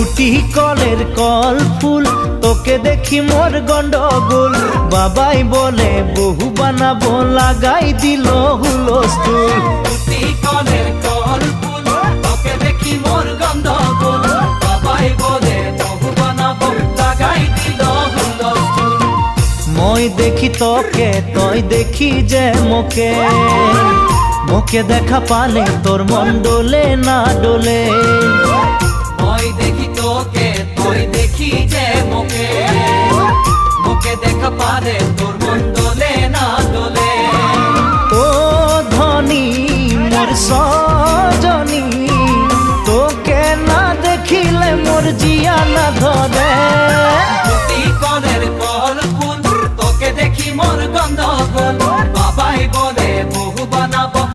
কুটি কলের কল ফুল তোকে দেখি মোর গন্ডগোল বাবাই বলে বহু বানাবো লাগাই দিল হুলস্থুল কুটি কলের কল ফুল তোকে দেখি মোর গন্ডগোল বাবাই বলে বহু বানাবো লাগাই দিল হুলস্থুল মই দেখি তোকে তই দেখি যে মোকে মোকে দেখা পালে তোর মন ডোলে না ডোলে মই দেখি তোকে তুই দেখি যে মোকে মোকে দেখা পারে তোর মন দোলে না দোলে ও ধনী মোর সজনী তোকে না দেখিলে মোর জিয়া না ধরে।